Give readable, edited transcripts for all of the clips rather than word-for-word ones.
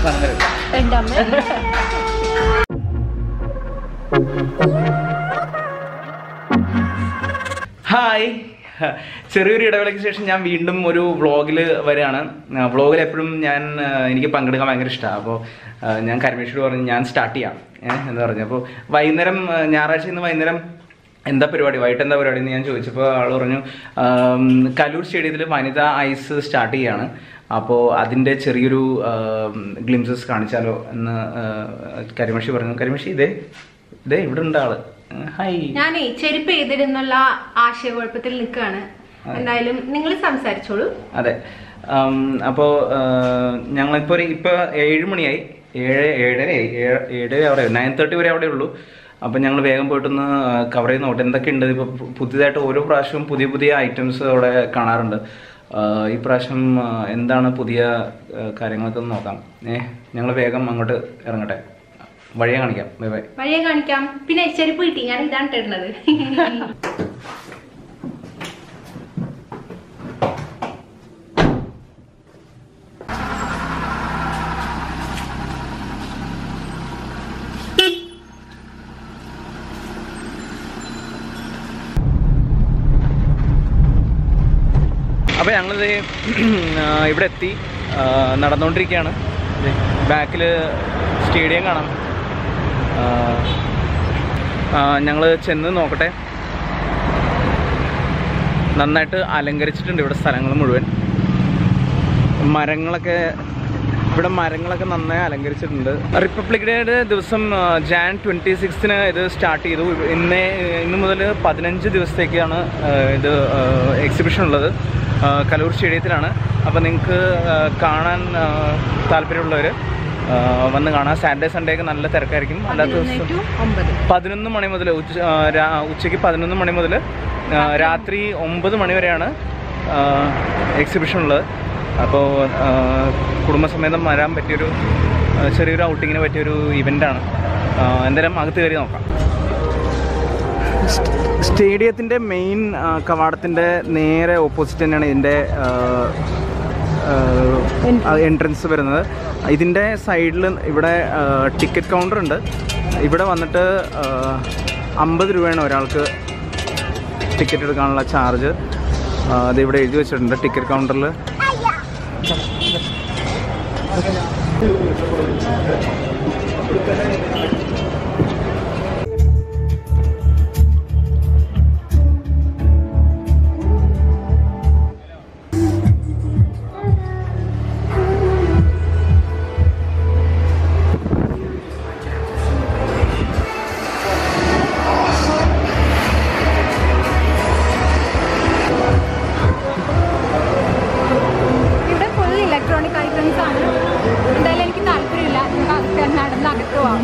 Hi, ചെറിയൊരു ഇടവേളയ്ക്ക് ശേഷം ഞാൻ വീണ്ടും ഒരു വ്ളോഗിൽ വരികയാണ്. വ്ളോഗിൽ എപ്പോഴും എനിക്ക് പങ്കെടുക്കാൻ ഭയങ്കര ഇഷ്ടമാണ്. അപ്പോൾ ഞാൻ കരിമേശ്വരോട് പറഞ്ഞു ഞാൻ സ്റ്റാർട്ട് ചെയ്യാം എന്ന് പറഞ്ഞു. അപ്പോൾ വൈകുന്നേരം ഞായറാഴ്ച ഇന്ന് വൈകുന്നേരം എന്താ പരിപാടി, വൈകിട്ട് എന്താ പരിപാടി എന്ന് ഞാൻ ചോദിച്ചപ്പോൾ ആൾ പറഞ്ഞു കലൂർ സ്റ്റേഡിയത്തിൽ വനിതാ ഐസ് സ്റ്റാർട്ട് ചെയ്യാണ്. അപ്പോൾ അതിൻ്റെ ചെറിയൊരു ഗ്ലിംസസ് കാണിച്ചാലോ എന്ന് കരിമേഷി പറഞ്ഞു. കരിമേഷി ഇതേ ഇവിടെ ഉണ്ട് ആള്. ഹായ്, ഞാനേ ചെരുപ്പ് ചെയ്തിരുന്നുള്ള ആശയക്കുഴപ്പത്തിൽ നിൽക്കുകയാണ്. എന്തായാലും നിങ്ങൾ സംസാരിച്ചോളൂ. അതെ, അപ്പോൾ ഞങ്ങളിപ്പോൾ ഇപ്പോൾ 7 മണിയായി, 7:30 അവിടെ 9:30 വരെ അവിടെ ഉള്ളൂ. അപ്പം ഞങ്ങൾ വേഗം പോയിട്ടൊന്ന് കവർ ചെയ്ത് നോട്ടെ എന്തൊക്കെയുണ്ട്. ഇപ്പോൾ പുതിയതായിട്ട് ഓരോ പ്രാവശ്യവും പുതിയ പുതിയ ഐറ്റംസ് അവിടെ കാണാറുണ്ട്. ഈ പ്രാവശ്യം എന്താണ് പുതിയ കാര്യങ്ങളൊക്കെ ഒന്ന് നോക്കാം. ഞങ്ങൾ വേഗം അങ്ങോട്ട് ഇറങ്ങട്ടെ. വഴിയെ കാണിക്കാം. Bye bye. വഴിയെ കാണിക്കാം. പിന്നെ ചെരുപ്പ് കിട്ടി, ഞാൻ ഇതാണ് തരുന്നത്. അപ്പോൾ ഞങ്ങളിത് ഇവിടെ എത്തി, നടന്നുകൊണ്ടിരിക്കുകയാണ്. ബാക്കിൽ സ്റ്റേഡിയം കാണാം. ഞങ്ങൾ ചെന്ന് നോക്കട്ടെ. നന്നായിട്ട് അലങ്കരിച്ചിട്ടുണ്ട് ഇവിടെ സ്ഥലങ്ങൾ മുഴുവൻ. ഇവിടെ മരങ്ങളൊക്കെ നന്നായി അലങ്കരിച്ചിട്ടുണ്ട്. റിപ്പബ്ലിക് ഡേയുടെ ദിവസം Jan 26 ഇത് സ്റ്റാർട്ട് ചെയ്തു. ഇന്ന് മുതൽ 15 ദിവസത്തേക്കാണ് ഇത് എക്സിബിഷൻ ഉള്ളത്. കലൂർ സ്റ്റേഡിയത്തിലാണ്. അപ്പോൾ നിങ്ങൾക്ക് കാണാൻ താല്പര്യമുള്ളവർ വന്ന് കാണാം. സാറ്റർഡേ സൺഡേ ഒക്കെ നല്ല തിരക്കായിരിക്കും. അല്ലാത്ത ദിവസം 11 മണി മുതൽ ഉച്ചയ്ക്ക് 11 മണി മുതൽ രാത്രി 9 മണി വരെയാണ് എക്സിബിഷൻ ഉള്ളത്. അപ്പോൾ കുടുംബസമേതം വരാൻ പറ്റിയൊരു ചെറിയൊരു ഔട്ടിങ്ങിന് പറ്റിയൊരു ഇവൻ്റാണ്. എന്തായാലും അകത്ത് കയറി നോക്കാം. സ്റ്റേഡിയത്തിൻ്റെ മെയിൻ കവാടത്തിൻ്റെ നേരെ ഓപ്പോസിറ്റ് തന്നെയാണ് ഇതിൻ്റെ എൻട്രൻസ് വരുന്നത്. ഇതിൻ്റെ സൈഡിൽ ഇവിടെ ടിക്കറ്റ് കൗണ്ടർ ഉണ്ട്. ഇവിടെ വന്നിട്ട് 50 രൂപയാണ് ഒരാൾക്ക് ടിക്കറ്റ് എടുക്കാനുള്ള ചാർജ്. അത് ഇവിടെ എഴുതി വെച്ചിട്ടുണ്ട് ടിക്കറ്റ് കൗണ്ടറിൽ.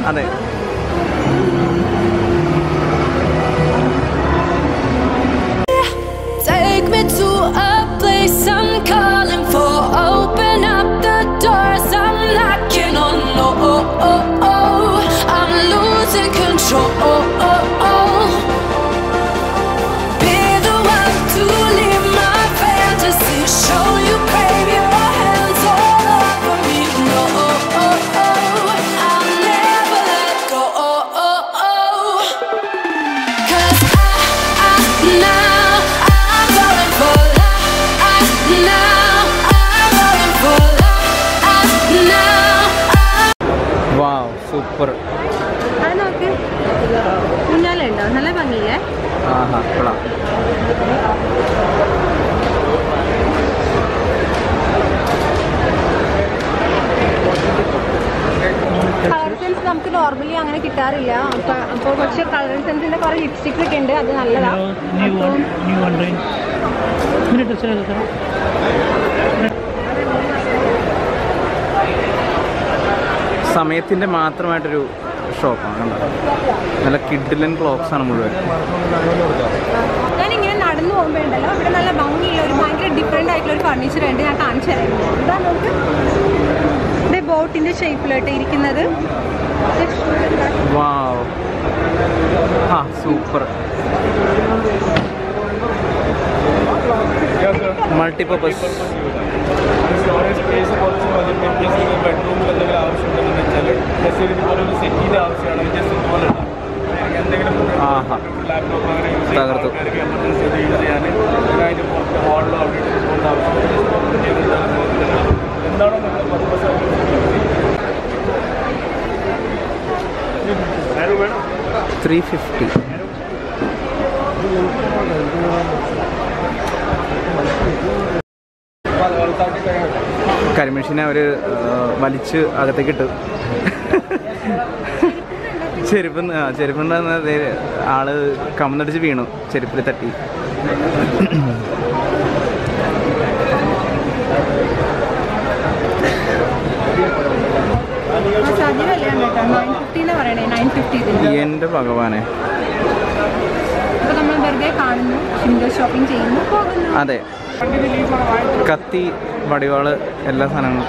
അതെ, take me to a place I'm calling for. Open up the doors I'm knocking on. I'm losing control. Be the one to leave my fantasy. Show you crave your hands all over me. No, I'll never let go. 'Cause now I'm going for love. Now I'm going for love. Now. Wow, super. അത് നോക്ക്, കുഞ്ഞാലുണ്ടോ? നല്ല ഭംഗിയില്ലേ? ആഹാ, കൊള്ളാം. Colour sense നമുക്ക് normally അങ്ങനെ കിട്ടാറില്ല. അപ്പോൾ പക്ഷെ കളർ സെൻസിന്റെ കുറെ ലിപ്സ്റ്റിക് ഒക്കെ ഉണ്ട്, അത് നല്ലതാണ്. സമയത്തിൻ്റെ മാത്രമായിട്ടൊരു ഷോപ്പാണ്. നല്ല കിഡിലൻ ക്ലോക്സ് ആണ് മുഴുവൻ. ഞാനിങ്ങനെ നടന്നു പോകുമ്പോൾ ഉണ്ടല്ലോ, ഇവിടെ നല്ല ഭംഗിയുള്ള ഒരു ഭയങ്കര ഡിഫറെൻ്റ് ആയിട്ടുള്ള ഒരു ഫർണിച്ചർ ഉണ്ട്. ഞാൻ കാണിച്ചു തരാം. ഇതാ നോക്ക്, ഇവിടെ ബോട്ടിൻ്റെ ഷേപ്പിലോട്ട് ഇരിക്കുന്നത്. വാവ്, ആ സൂപ്പർ. മൾട്ടിപ്പർപ്പസ്. 350. കരിമഷീനെ അവർ വലിച്ച് അകത്തേക്ക് ഇട്ടു. ചെരുപ്പുണ്ടെന്ന് ആള് കമന്നടിച്ച് വീണു, ചെരുപ്പിൽ തട്ടി. എൻ്റെ ഭഗവാനെ. അതെ, കത്തി, വടിവാള്, എല്ലാ സാധനങ്ങളും.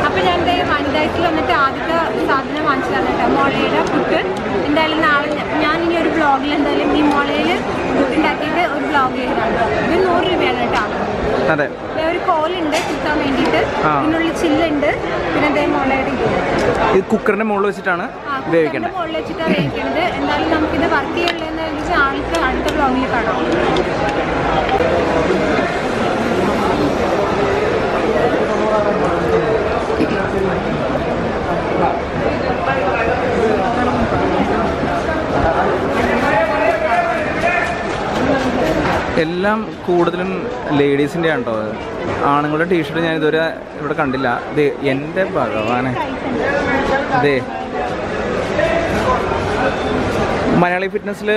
അപ്പൊ ഞാൻ വനിതായ്ക്കിൽ വന്നിട്ട് ആദ്യത്തെ സാധനം വാങ്ങിച്ചു തന്നിട്ട് മുളയുടെ പുട്ട്. എന്തായാലും നാളെ ഞാനിനി ഒരു ബ്ലോഗിൽ എന്തായാലും ഈ മുളയിൽ പുട്ടുണ്ടാക്കിയിട്ട് ഒരു ബ്ലോഗ് ചെയ്തതാണ്. ഇത് 100 രൂപയാണ് കേട്ടോ. അതെ, ഒരു കോലുണ്ട് കുത്താൻ വേണ്ടിയിട്ട്, ഇതിനുള്ളിൽ ചില്ലുണ്ട്, പിന്നെ എന്തായാലും മുളയുടെ ഇത് കുക്കറിന്റെ മുകളിൽ വെച്ചിട്ടാണ് വേവിക്കേണ്ടത്. മുകളിൽ വെച്ചിട്ടാണ് വേവിക്കുന്നത്. എന്തായാലും നമുക്കിത് വർക്ക് ചെയ്യണമെന്ന് വെച്ചാൽ ആൾക്ക് അടുത്ത ബ്ലോഗിൽ കാണാം. എല്ലാം കൂടുതലും ലേഡീസിൻ്റെ ആണ് കേട്ടോ. ആണുങ്ങളുടെ ടീഷർട്ട് ഞാൻ ഇതുവരെ ഇവിടെ കണ്ടില്ല. ദേ എൻ്റെ ഭഗവാനെ, ദേ മലയാളി ഫിറ്റ്നസ്സിൽ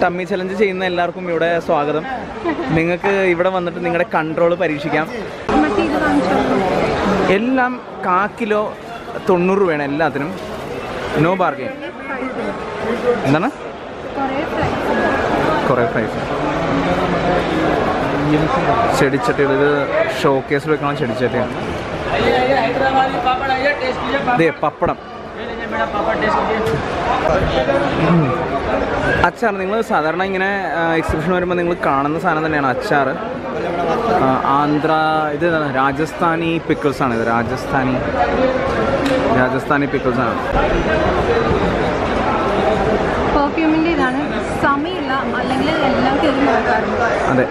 ടമ്മി ചലഞ്ച് ചെയ്യുന്ന എല്ലാവർക്കും ഇവിടെ സ്വാഗതം. നിങ്ങൾക്ക് ഇവിടെ വന്നിട്ട് നിങ്ങളുടെ കൺട്രോൾ പരീക്ഷിക്കാം. എല്ലാം 1/4 കിലോ 90 രൂപയാണ് എല്ലാത്തിനും. No bargain. എന്താണ്? കുറേ പ്രൈസ്. ചെടിച്ചട്ടികൾ, ഇത് ഷോക്കേസിൽ വെക്കണം ചെടിച്ചട്ടിയാണ്. ഇതേ പപ്പടം, അച്ചാർ. നിങ്ങൾ സാധാരണ ഇങ്ങനെ എക്സിബിഷൻ വരുമ്പോൾ നിങ്ങൾ കാണുന്ന സാധനം തന്നെയാണ് അച്ചാർ. ആന്ധ്ര, ഇത് രാജസ്ഥാനി പിക്കിൾസ് ആണ്. ഇത് രാജസ്ഥാനി പിക്കിൾസ് ആണ്. പെർഫ്യൂമിൻ്റെ ഇതാണ്. സമയമില്ല, അല്ലെങ്കിൽ എല്ലാം കയറി നോക്കാറുണ്ട്. അതെ,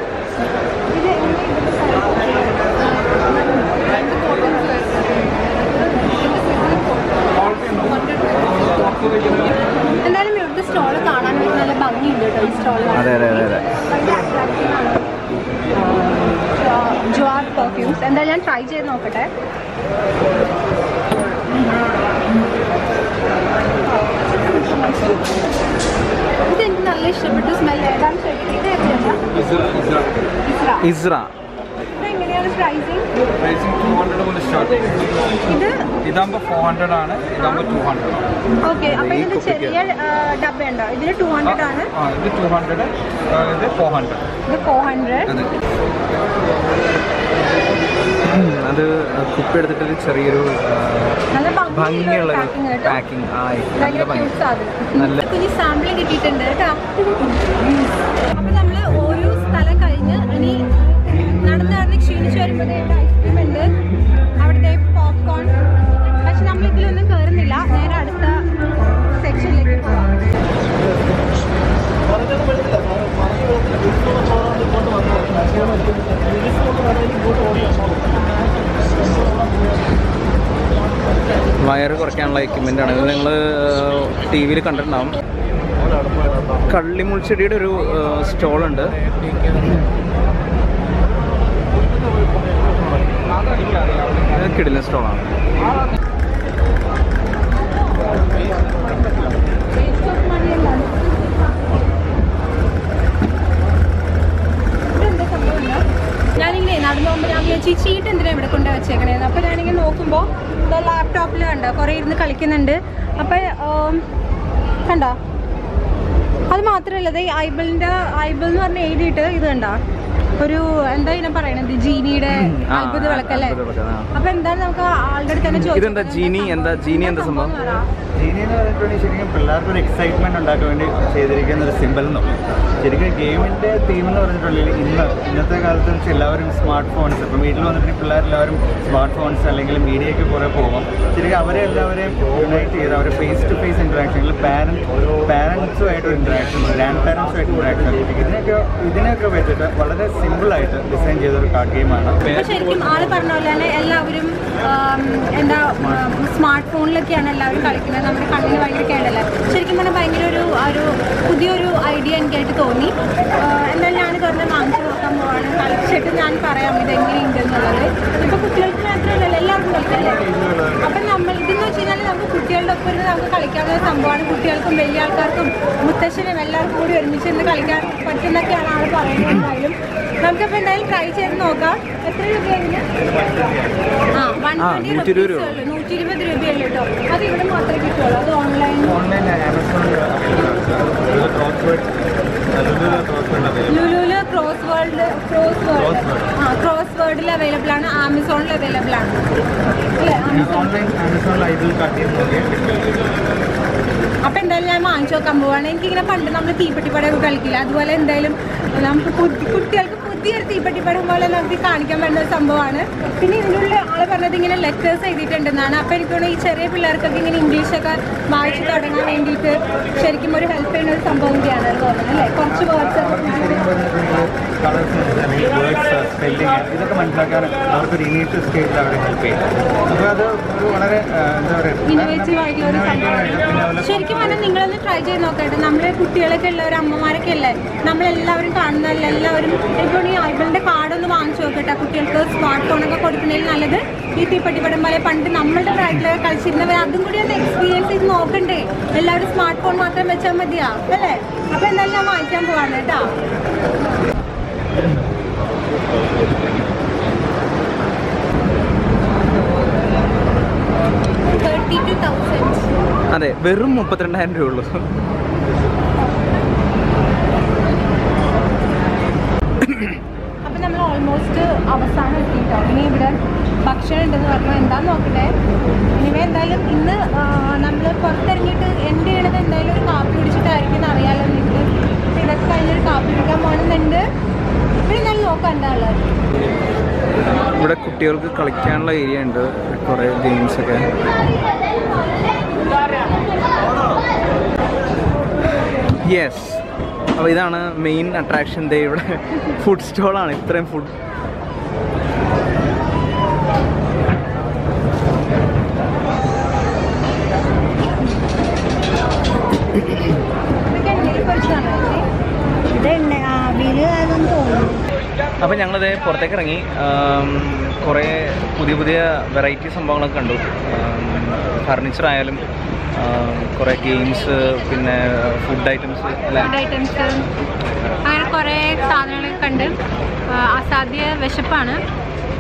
എന്തായാലും ഇവിടുത്തെ സ്റ്റോള് കാണാൻ നല്ല ഭംഗിയുണ്ട് കേട്ടോ. ഈ സ്റ്റോള് ജോർ പെർഫ്യൂംസ്. എന്തായാലും ഞാൻ ട്രൈ ചെയ്ത് നോക്കട്ടെ. ഇതെനിക്ക് നല്ല ഇഷ്ടപ്പെട്ടു. സ്മെൽ ഏതാണ് ഇസ്ര. എങ്ങനെയാണ് പ്രൈസിങ്? 200 മുതൽ സ്റ്റാർട്ട്. ഇതാകുമ്പോൾ 400 ആണ്, ഇതാകുമ്പോൾ 200. ഓക്കെ, അപ്പൊ ഇതിന് ചെറിയ ഡബ്ബയുണ്ടോ? ഇതിന് 200 ആണ്. ഇത് 200, ഇത് 400. ഇത് 400. അത് കുപ്പി എടുത്തിട്ട് ചെറിയൊരു നല്ല ഭംഗിയുള്ള പാക്കിംഗ്. നല്ല കുഞ്ഞ് സാമ്പിൾ കിട്ടിയിട്ടുണ്ട് കേട്ടോ. അപ്പൊ നമ്മള് ഓരോ സ്ഥലം കഴിഞ്ഞ് ഇനി നടന്ന് ക്ഷീണിച്ച് വരുമ്പോൾ ഐസ്ക്രീം ഉണ്ട്, അവിടുത്തെ പോപ്കോൺ. പക്ഷെ നമ്മൾ ഇതിലൊന്നും കയറുന്നില്ല, നേരെ അടുത്ത സെക്ഷനിലേക്ക് പോവാം. വയറ് കുറയ്ക്കാനുള്ള എക്യുപ്മെൻ്റ് ആണ്. ഇത് നിങ്ങൾ ടി വിയിൽ കണ്ടിട്ടുണ്ടാവും. കള്ളിമുൾച്ചെടിയുടെ ഒരു സ്റ്റോളുണ്ട്. കിടിലൻ സ്റ്റോളാണ്. ഞാനിങ്ങനെ നടന്നു പോകുമ്പോൾ ഞാൻ വിചാരിച്ചു ഈ ചീട്ട് എന്തിനാണ് ഇവിടെ കൊണ്ട് വെച്ചേക്കണേന്ന്. അപ്പോൾ ഞാനിങ്ങനെ നോക്കുമ്പോൾ ലാപ്ടോപ്പിൽ കണ്ടോ കുറേ ഇരുന്ന് കളിക്കുന്നുണ്ട്. അപ്പോൾ കണ്ടോ, അത് മാത്രമല്ല ഈ ഐബിൾ എന്ന് പറഞ്ഞ് എഴുതിയിട്ട് ഇത് കണ്ടോ, ഒരു എന്താ ഇതിനെ പറയണത്, ജീനിയുടെ അത്ഭുത വിളക്കല്ലേ. അപ്പൊ എന്താണ് നമുക്ക് ആളുടെ അടുത്ത് തന്നെ ചോദിച്ചത്, ജീനി എന്താ സംഭവം? ജീനി എന്ന് പറഞ്ഞിട്ടുണ്ടെങ്കിൽ ശരിക്കും പിള്ളേർക്ക് ഒരു എക്സൈറ്റ്മെന്റ് ഉണ്ടാക്കാൻ വേണ്ടി ചെയ്തിരിക്കുന്ന ഒരു സിമ്പിൾ എന്ന് പറയും. ശരിക്കും ഗെയിമിന്റെ തീം എന്ന് പറഞ്ഞിട്ടുണ്ടെങ്കിൽ ഇന്നത്തെ കാലത്ത് വെച്ച് എല്ലാവരും സ്മാർട്ട് ഫോൺസ്, ഇപ്പം വീട്ടിൽ വന്നിട്ടുണ്ടെങ്കിൽ പിള്ളേരെല്ലാവരും സ്മാർട്ട് ഫോൺസ് അല്ലെങ്കിൽ മീഡിയയ്ക്ക് കുറേ പോകും. ശരിക്കും അവരെ എല്ലാവരെയും യുണൈറ്റ് ചെയ്ത് അവരെ ഫേസ് ടു ഫേസ് ഇൻട്രാക്ഷനിൽ പാരൻസുമായിട്ടൊരു ഇൻട്രാക്ഷൻ, ഗ്രാൻഡ് പാരൻസുമായിട്ട് ഇൻട്രാക്ഷൻ, ഇതിനൊക്കെ വെച്ചിട്ട് വളരെ സിമ്പിളായിട്ട് ഡിസൈൻ ചെയ്തൊരു കാർഡ് ഗെയിമാണ്. ശരിക്കും ആള് പറഞ്ഞ പോലെ തന്നെ എല്ലാവരും എന്താ സ്മാർട്ട് ഫോണിലൊക്കെയാണ് എല്ലാവരും കളിക്കുന്നത്. നമ്മുടെ കണ്ണിന് ഭയങ്കര കേടല്ല. ശരിക്കും പറഞ്ഞാൽ ഭയങ്കര ഒരു പുതിയൊരു ഐഡിയ എനിക്കായിട്ട് തോന്നി. എന്തായാലും ഞാൻ പറഞ്ഞ് വാങ്ങിച്ചു നോക്കാൻ പോവാണ്. കളിച്ചിട്ട് ഞാൻ പറയാം ഇതെങ്ങനെയുണ്ട് എന്നുള്ളത്. ഇപ്പോൾ കുട്ടികൾക്ക് മാത്രമല്ല എല്ലാവർക്കും കളിക്കാമല്ലേ. അപ്പം നമ്മൾ ഇതെന്ന് വെച്ച് കഴിഞ്ഞാൽ നമുക്ക് കുട്ടികളുടെ ഒപ്പം ഇരുന്ന് നമുക്ക് കളിക്കാവുന്ന സംഭവമാണ്. കുട്ടികൾക്കും വലിയ ആൾക്കാർക്കും മുത്തശ്ശനും എല്ലാവർക്കും കൂടി ഒരുമിച്ച് ഇരുന്ന് കളിക്കാൻ പറ്റുന്നൊക്കെയാണ് ആൾ പറയുന്നത്. എന്തായാലും നമുക്കിപ്പോൾ എന്തായാലും ട്രൈ ചെയ്ത് നോക്കാം. എത്ര രൂപയായിരുന്നു? 120 രൂപയുള്ളൂ. 120 രൂപയുള്ളൂ കേട്ടോ. അത് ഇവിടെ മാത്രമേ കിട്ടുള്ളൂ. അത് ഓൺലൈൻ ലുലുവില് ക്രോസ് വേർഡിൽ അവൈലബിൾ ആണ്. ആമസോണിൽ അവൈലബിൾ ആണ് അല്ലേ? അപ്പം എന്തായാലും ഞാൻ വാങ്ങിച്ചു നോക്കാൻ പോവാണ്. എനിക്കിങ്ങനെ പണ്ട് നമ്മൾ തീപ്പെട്ടിപ്പടയൊക്കെ കളിക്കില്ല, അതുപോലെ എന്തായാലും നമുക്ക് കുട്ടികൾക്ക് പുതിയൊരു തീപ്പെട്ടിപ്പടം പോലെ നമുക്ക് കാണിക്കാൻ പറ്റുന്ന ഒരു സംഭവമാണ്. പിന്നെ ഇതിനുള്ള ആള് പറഞ്ഞത് ഇങ്ങനെ ലെറ്റേഴ്സ് എഴുതിയിട്ടുണ്ടെന്നാണ്. അപ്പോൾ എനിക്ക് തോന്നുന്നു ഈ ചെറിയ പിള്ളേർക്കൊക്കെ ഇങ്ങനെ ഇംഗ്ലീഷൊക്കെ വായിച്ച് തുടങ്ങാൻ വേണ്ടിയിട്ട് ശരിക്കും ഒരു ഹെൽപ്പ് ചെയ്യുന്ന ഒരു സംഭവം കൂടിയാണ് അത് തോന്നുന്നത് അല്ലേ? കുറച്ച് വേർഡ്സ് ഇതൊക്കെ മനസ്സിലാക്കാൻ അവർക്കൊരു ഇനീഷ്യൽ സ്റ്റേജിൽ അവരെ ഹെൽപ്പ് ചെയ്യും. അപ്പോൾ അത് ഒരു വളരെ എന്താ പറയുക ഇന്നോവേറ്റീവ് ആയിട്ടുള്ള ഒരു സംഭവമാണ്. ശരിക്കും പറഞ്ഞാൽ നിങ്ങളൊന്ന് ട്രൈ ചെയ്ത് നോക്കട്ടെ. നമ്മളെ കുട്ടികളൊക്കെ ഉള്ളവർ അമ്മമാരൊക്കെ അല്ലേ, നമ്മളെല്ലാവരും കാണുന്നതല്ല. എല്ലാവരും ഇപ്പോൾ ഈ ഐബിളിൻ്റെ കാർഡൊന്ന് വാങ്ങിച്ചു നോക്കട്ടെ. കുട്ടികൾക്ക് സ്മാർട്ട് ഫോണൊക്കെ കൊടുക്കുന്നതിൽ നല്ലത് ഈ തീപ്പെട്ടിപ്പടം പോലെ പണ്ട് നമ്മളുടെ പ്രായത്തിലൊക്കെ കളിച്ചിരുന്നവർ അതും കൂടി ഒന്ന് എക്സ്പീരിയൻസ് ചെയ്ത് നോക്കണ്ടേ. എല്ലാവരും സ്മാർട്ട് ഫോൺ മാത്രം വെച്ചാൽ മതിയാ അല്ലേ? അപ്പോൾ എന്തായാലും ഞാൻ വാങ്ങിക്കാൻ പോവാണ് കേട്ടോ. അതെ, വെറും 32,000 രൂപ ഉള്ളൂ. അപ്പം നമ്മൾ ഓൾമോസ്റ്റ് അവസാനം എത്തിയിട്ടോ. ഇനി ഇവിടെ ഭക്ഷണം ഉണ്ടെന്ന് പറഞ്ഞാൽ എന്താന്ന് നോക്കട്ടെ. ഇനിവേ എന്തായാലും ഇന്ന് നമ്മൾ പുറത്തിറങ്ങിയിട്ട് എൻ്റെ ചെയ്യണത് എന്തായാലും ഒരു കാപ്പി കുടിച്ചിട്ടായിരിക്കും എന്ന് അറിയാമല്ലോ നിങ്ങൾക്ക്. ഇതൊക്കെ കഴിഞ്ഞൊരു കാപ്പി കുടിക്കാൻ പോകുന്നുണ്ട്. ഇവിടെ എന്തായാലും നോക്കാം എന്താ ഉള്ളത്. ഇവിടെ കുട്ടികൾക്ക് കളിക്കാനുള്ള ഏരിയ ഉണ്ട്, കുറേ ഗെയിംസ് ഒക്കെ. യെസ്, അപ്പോൾ ഇതാണ് മെയിൻ അട്രാക്ഷൻ. ദേ ഇവിടെ ഫുഡ് സ്റ്റോളാണ്. ഇത്രയും ഫുഡ് അപ്പോൾ ഞങ്ങളിത് പുറത്തേക്ക് ഇറങ്ങി കുറേ പുതിയ പുതിയ വെറൈറ്റി സംഭവങ്ങളൊക്കെ കണ്ടു. ഫർണിച്ചർ ആയാലും കുറേ ഗെയിംസ്, പിന്നെ ഫുഡ് ഐറ്റംസ് അങ്ങനെ കുറേ സാധനങ്ങളൊക്കെ കണ്ട് അസാധ്യ വിശപ്പാണ്.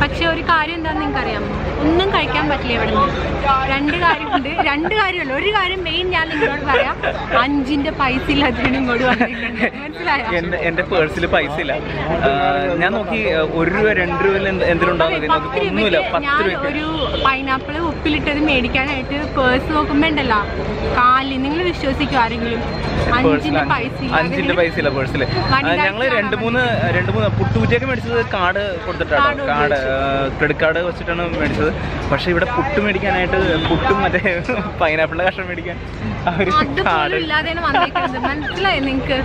പക്ഷെ ഒരു കാര്യം എന്താണെന്ന് നിങ്ങൾക്ക് അറിയാമോ? ഒന്നും കഴിക്കാൻ പറ്റില്ല ഇവിടെ നിന്ന്. രണ്ട് കാര്യമുണ്ട്. രണ്ട് കാര്യമല്ല, ഒരു കാര്യം മെയിൻ ഞാൻ നിങ്ങളോട് പറയാം. 5 പൈസ ഇല്ലാത്തതിന് ഇങ്ങോട്ട് വന്നിട്ടുണ്ട്. മനസ്സിലായോ? എൻ്റെ പേഴ്സിൽ പൈസ ഇല്ല. ഞാൻ നോക്കി 1 രൂപ 2 രൂപയിൽ എന്തെങ്കിലും ഉണ്ടാവുന്നില്ല. ഞാൻ ഒരു പൈനാപ്പിൾ ഉപ്പിലിട്ടത് മേടിക്കാനായിട്ട് പേഴ്സ് നോക്കുമ്പോ ഉണ്ടല്ലോ കാലിൽ. നിങ്ങൾ വിശ്വസിക്കും ആരെങ്കിലും? 5 പൈസ ഇല്ല പേഴ്സിൽ. ഞങ്ങള് രണ്ട് മൂന്ന് പുട്ടുകുറ്റിയൊക്കെ മേടിച്ചത് കാർഡ് കൊടുത്തിട്ടാണ്. കാർഡ് ക്രെഡിറ്റ് കാർഡ് വെച്ചിട്ടാണ് മേടിച്ചത്. പക്ഷെ ഇവിടെ പുട്ട് മേടിക്കാനായിട്ട് പുട്ടും മറ്റേ പൈനാപ്പിളിന്റെ കഷ്ണം മേടിക്കാൻ മനസ്സിലായി നിങ്ങക്ക്?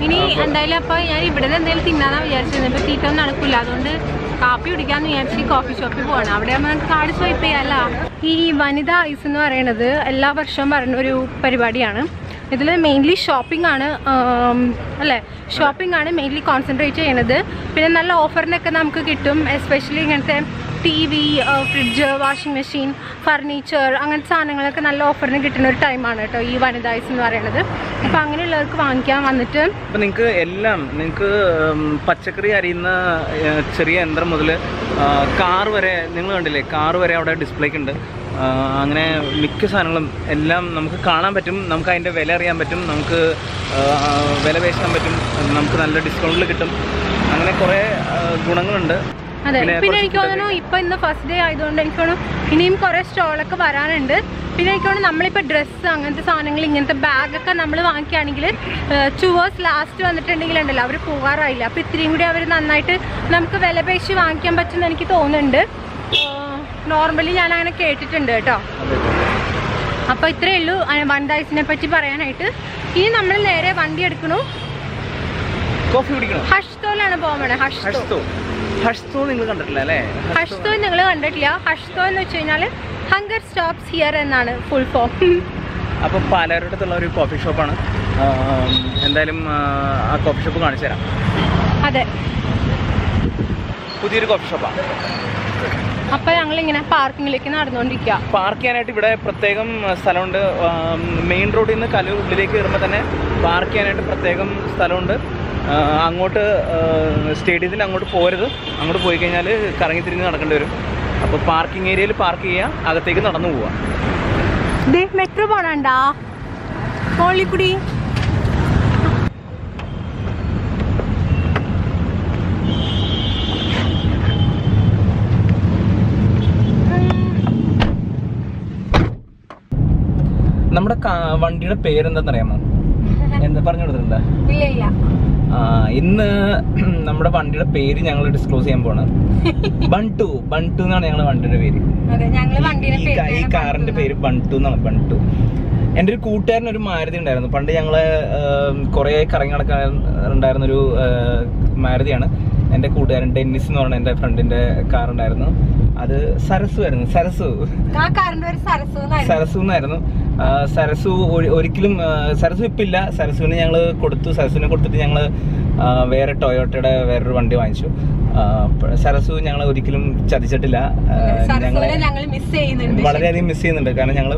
ഇനി എന്തായാലും അപ്പൊ ഞാൻ ഇവിടെ എന്തെങ്കിലും തിന്നാന്നാ വിചാരിച്ചിരുന്നത്. ഇപ്പൊ തീറ്റ ഒന്നും നടക്കില്ല, അതുകൊണ്ട് കാപ്പി കുടിക്കാന്ന് വിചാരിച്ച് കോഫി ഷോപ്പിൽ പോവാണ്. അവിടെ നമുക്ക് കാർഡ് സ്വൈപ്പ് ചെയ്യാല്ല. ഈ വനിതാ ഐസ് എന്ന് പറയുന്നത് എല്ലാ വർഷവും പറയുന്ന ഒരു പരിപാടിയാണ്. ഇതിൽ മെയിൻലി ഷോപ്പിംഗ് ആണ് അല്ലേ? ഷോപ്പിംഗ് ആണ് മെയിൻലി കോൺസെൻട്രേറ്റ് ചെയ്യണത്. പിന്നെ നല്ല ഓഫറിനൊക്കെ നമുക്ക് കിട്ടും. എസ്പെഷ്യലി ഇങ്ങനത്തെ TV, fridge, washing machine, furniture അങ്ങനത്തെ സാധനങ്ങളൊക്കെ നല്ല ഓഫറിന് കിട്ടുന്ന ഒരു ടൈമാണ് കേട്ടോ ഈ വനിതാ ഐസ് എന്ന് പറയുന്നത്. അപ്പോൾ അങ്ങനെയുള്ളവർക്ക് വാങ്ങിക്കാൻ വന്നിട്ട് അപ്പോൾ നിങ്ങൾക്ക് പച്ചക്കറി അരിയുന്ന ചെറിയ യന്ത്രം മുതൽ കാർ വരെ നിങ്ങൾ കണ്ടില്ലേ, കാർ വരെ അവിടെ ഡിസ്പ്ലേക്ക് ഉണ്ട്. അങ്ങനെ മിക്ക സാധനങ്ങളും എല്ലാം നമുക്ക് കാണാൻ പറ്റും. നമുക്ക് അതിൻ്റെ വില അറിയാൻ പറ്റും, നമുക്ക് വില പേശാൻ പറ്റും, നമുക്ക് നല്ല ഡിസ്കൗണ്ടിൽ കിട്ടും. അങ്ങനെ കുറേ ഗുണങ്ങളുണ്ട്. അതെ. പിന്നെ എനിക്ക് തോന്നുന്നു ഇപ്പം ഇന്ന് ഫസ്റ്റ് ഡേ ആയതുകൊണ്ട് എനിക്ക് തോന്നുന്നു ഇനിയും കുറേ സ്റ്റോളൊക്കെ വരാനുണ്ട്. പിന്നെ എനിക്ക് തോന്നുന്നു നമ്മളിപ്പോൾ ഡ്രസ്സ് അങ്ങനത്തെ സാധനങ്ങൾ ഇങ്ങനത്തെ ബാഗൊക്കെ നമ്മൾ വാങ്ങിക്കുകയാണെങ്കിൽ ടുവേഴ്സ് ലാസ്റ്റ് വന്നിട്ടുണ്ടെങ്കിൽ ഉണ്ടല്ലോ അവർ പോകാറായില്ല. അപ്പോൾ ഇത്രയും കൂടി അവർ നന്നായിട്ട് നമുക്ക് വില പേശി വാങ്ങിക്കാൻ പറ്റുമെന്ന് എനിക്ക് തോന്നുന്നുണ്ട്. നോർമലി ഞാൻ അങ്ങനെ കേട്ടിട്ടുണ്ട് കേട്ടോ. അപ്പോൾ ഇത്രയേ ഉള്ളൂ വനിതാ ഐസിനെ പറ്റി പറയാനായിട്ട്. ഇനി നമ്മൾ നേരെ വണ്ടി എടുക്കണു. കോഫി കുടിക്കണം. ഹഷ്തോയിലാണ് പോകാൻ. ഹഷ്തോ നിങ്ങൾ കണ്ടിട്ടില്ല അല്ലേ? ഹഷ്തോ നിങ്ങൾ കണ്ടിട്ടില്ല. ഹഷ്തോ എന്ന് വെച്ച് കഴിഞ്ഞാൽ ഹങ്കർ സ്റ്റോപ്സ് ഹിയർ എന്നാണ് ഫുൾ ഫോം. അപ്പോൾ പാലാരിടത്തുള്ള ഒരു കോഫി ഷോപ്പാണ്. എന്തായാലും ആ കോഫി ഷോപ്പ് കാണിച്ചു തരാം. അതെ, പുതിയൊരു കോഫി ഷോപ്പാണ്. അപ്പോൾ ഞങ്ങളിങ്ങനെ പാർക്കിങ്ങിലേക്ക് നടന്നുകൊണ്ടിരിക്കുക. പാർക്ക് ചെയ്യാനായിട്ട് ഇവിടെ പ്രത്യേകം സ്ഥലമുണ്ട്. മെയിൻ റോഡിൽ നിന്ന് കലൂർ ഉള്ളിലേക്ക് കയറുമ്പോൾ തന്നെ പാർക്ക് ചെയ്യാനായിട്ട് പ്രത്യേകം സ്ഥലമുണ്ട്. അങ്ങോട്ട് സ്റ്റേഡിയത്തിൽ അങ്ങോട്ട് പോരുത്. അങ്ങോട്ട് പോയി കഴിഞ്ഞാൽ കറങ്ങി തിരിഞ്ഞ് നടക്കേണ്ടി വരും. അപ്പോൾ പാർക്കിംഗ് ഏരിയയിൽ പാർക്ക് ചെയ്യുക, അകത്തേക്ക് നടന്നു പോവുക. മെട്രോ പോണണ്ടാ മോളിക്കുടി. നമ്മുടെ വണ്ടിയുടെ പേരെന്താണെന്നറിയാമോ? എന്താ പറഞ്ഞു കൊടുത്തിട്ടുണ്ടോ? ഇല്ല. ഇന്ന് നമ്മുടെ വണ്ടിയുടെ പേര് ഞങ്ങൾ ഡിസ്ക്ലോസ് ചെയ്യാൻ പോണ്. ബണ്ടു എന്നാണ് ഞങ്ങളുടെ വണ്ടിയുടെ പേര്. ഈ കാറിന്റെ പേര് ബണ്ടു എന്നാണ്. ബണ്ടു. എൻ്റെ ഒരു കൂട്ടുകാരനൊരു മാരുതി ഉണ്ടായിരുന്നു. പണ്ട് ഞങ്ങള് കുറെ കറങ്ങി നടക്കാറുണ്ടായിരുന്നൊരു മാരുതിയാണ്. എൻ്റെ കൂട്ടുകാരൻ ഡെന്നിസ് എന്ന് പറഞ്ഞ എൻ്റെ ഫ്രണ്ടിന്റെ കാറുണ്ടായിരുന്നു. അത് സരസു ആയിരുന്നു. സരസു എന്നായിരുന്നു. സരസു ഒരിക്കലും സരസു ഇപ്പില്ല. സരസുവിനെ ഞങ്ങൾ കൊടുത്തു. സരസുവിനെ കൊടുത്തിട്ട് ഞങ്ങൾ വേറെ ടൊയോട്ടയുടെ വേറൊരു വണ്ടി വാങ്ങിച്ചു. സരസു ഞങ്ങൾ ഒരിക്കലും ചതിച്ചിട്ടില്ല. വളരെയധികം മിസ് ചെയ്യുന്നുണ്ട്. കാരണം ഞങ്ങൾ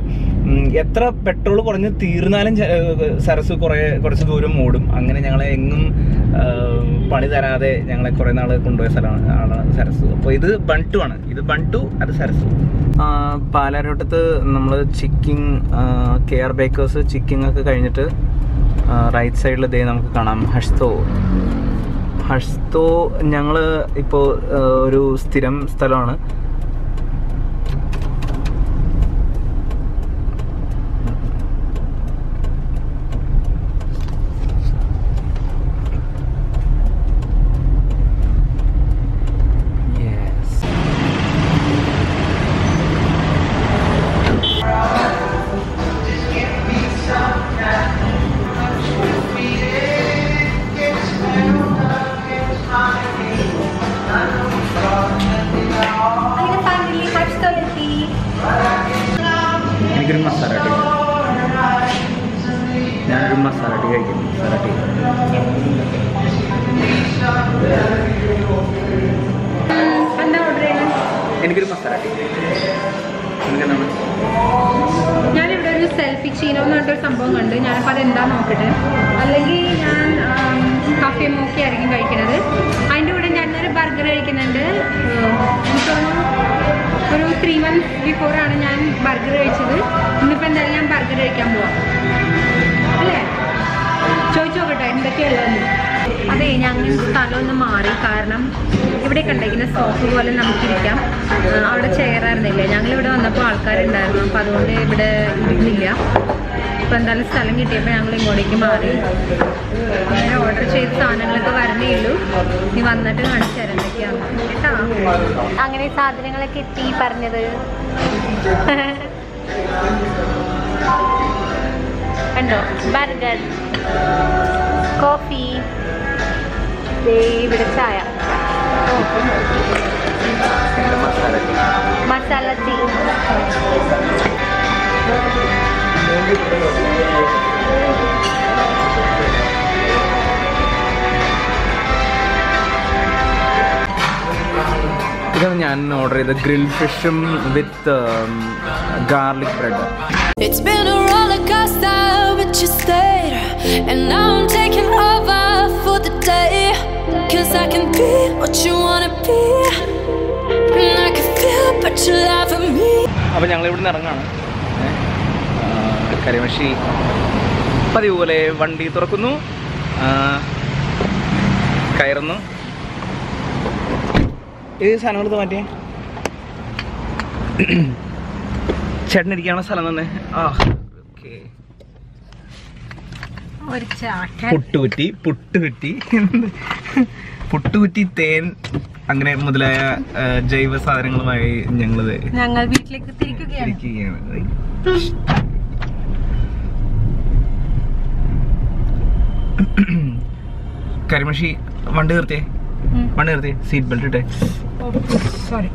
എത്ര പെട്രോൾ കുറഞ്ഞ് തീർന്നാലും സരസു കുറച്ച് ദൂരം ഓടും. അങ്ങനെ ഞങ്ങളെ എങ്ങും പണി തരാതെ ഞങ്ങളെ കുറെ നാൾ കൊണ്ടുപോയ സ്ഥലമാണ് സരസു. അപ്പോൾ ഇത് ബണ്ടു ആണ്. ഇത് ബണ്ടു, അത് സരസു. പാലാരോട്ടത്ത് നമ്മൾ ചിക്കിങ് കെയർ ബേക്കേഴ്സ് ചിക്കിങ് ഒക്കെ കഴിഞ്ഞിട്ട് റൈറ്റ് സൈഡിൽ ദേ നമുക്ക് കാണാം ഹഷ്തോ. ഞങ്ങൾ ഇപ്പോൾ ഒരു സ്ഥിരം സ്ഥലമാണ്. എനിക്കൊരു മസാല ടീ. ഞാനൊരു മസാല ടീ കഴിക്കുന്നു. മസാല ടീ എനിക്കൊരു മസാല ടീ. ഞാനിവിടെ ഒരു സെൽഫി ചീനോ എന്ന് പറഞ്ഞിട്ടൊരു സംഭവം കണ്ട്. ഞാനിപ്പോൾ അതെന്താ നോക്കട്ടെ. അല്ലെങ്കിൽ ഞാൻ കഫേ മോക്കി ആയിരിക്കും കഴിക്കുന്നത്. അതിൻ്റെ കൂടെ ഞാനൊരു ബർഗർ കഴിക്കുന്നുണ്ട്. ഒരു 3 months ബിഫോറാണ് ഞാൻ ബർഗർ കഴിച്ചത്. ഇന്നിപ്പോൾ എന്തായാലും ഞാൻ ബർഗർ കഴിക്കാൻ പോവാം അല്ലേ? ചോദിച്ചു നോക്കട്ടെ എന്തൊക്കെയുള്ളതെന്ന്. അതെ, ഞങ്ങൾ സ്ഥലം ഒന്ന് മാറി. കാരണം ഇവിടെ കണ്ടിരിക്കുന്ന സോഫ പോലെ നമുക്കിരിക്കാം. അവിടെ ചെയറായിരുന്നില്ലേ. ഞങ്ങളിവിടെ വന്നപ്പോൾ ആൾക്കാരുണ്ടായിരുന്നു. അപ്പോൾ അതുകൊണ്ട് ഇവിടെ ഇരുന്നില്ല. അപ്പോൾ എന്തായാലും സ്ഥലം കിട്ടിയപ്പോൾ ഞങ്ങൾ ഇങ്ങോട്ടേക്ക് മാറി. അങ്ങനെ ഓർഡർ ചെയ്ത സാധനങ്ങളൊക്കെ വരണേ ഉള്ളൂ. ഇനി വന്നിട്ട് കാണിച്ചു തരാം എന്തൊക്കെയാണ് കേട്ടോ. അങ്ങനെ സാധനങ്ങളൊക്കെ എത്തി പറഞ്ഞത് കണ്ടോ. ബർഗർ, കോഫി, ഇവിടെ ചായ, മസാല ടീ. ഇതാണ് ഞാൻ ഓർഡർ ചെയ്ത ഗ്രിൽ ഫിഷും with garlic bread. It's been a roller coaster, but you stayed. And now I'm taking over for the day. 'Cause I can be what you wanna be. And I can feel but you love for me. അപ്പോൾ ഞങ്ങൾ ഇവിടുന്ന് ഇറങ്ങാണ്. കരിമഷി പതിവ് പോലെ വണ്ടി തുറക്കുന്നു, കയറുന്നു. ഏത് സാധനങ്ങൾ മാറ്റിയേ? ചേട്ടനിരിക്കാനുള്ള സ്ഥലം തന്നെ. പുട്ടുകുറ്റി തേൻ അങ്ങനെ മുതലായ ജൈവ സാധനങ്ങളുമായി ഞങ്ങൾ വീട്ടിലേക്ക് തിരിക്കുകയാണ്. കരിമഷി വണ്ടി നിർത്തിയേ സീറ്റ് ബെൽറ്റ് ഇട്ടേ. സോറി.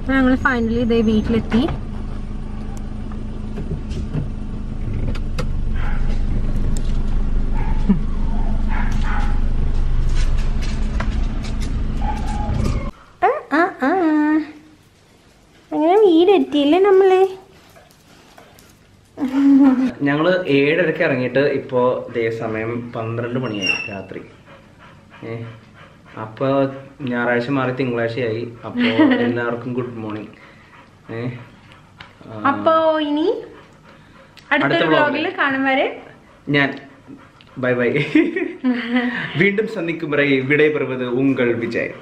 ഞങ്ങൾ ഫൈനലി ഇതേ വീട്ടിലെത്തി. അങ്ങനെ വീടെത്തിയില്ലേ നമ്മള്. ഞങ്ങള് 7:30 ഇറങ്ങിയിട്ട് ഇപ്പോ ഇതേ സമയം 12 മണിയായി രാത്രി. അപ്പൊ ഞായറാഴ്ച മാറി തിങ്കളാഴ്ചയായി. അപ്പൊ എല്ലാവർക്കും ഗുഡ് മോർണിംഗ്. അപ്പോ ഇനി അടുത്ത വ്ലോഗിൽ കാണും വരെ ഞാൻ ബൈ ബൈ. വീണ്ടും സന്ധിക്കും വരെ വിടை பெறுவது உங்கள் விஜய்.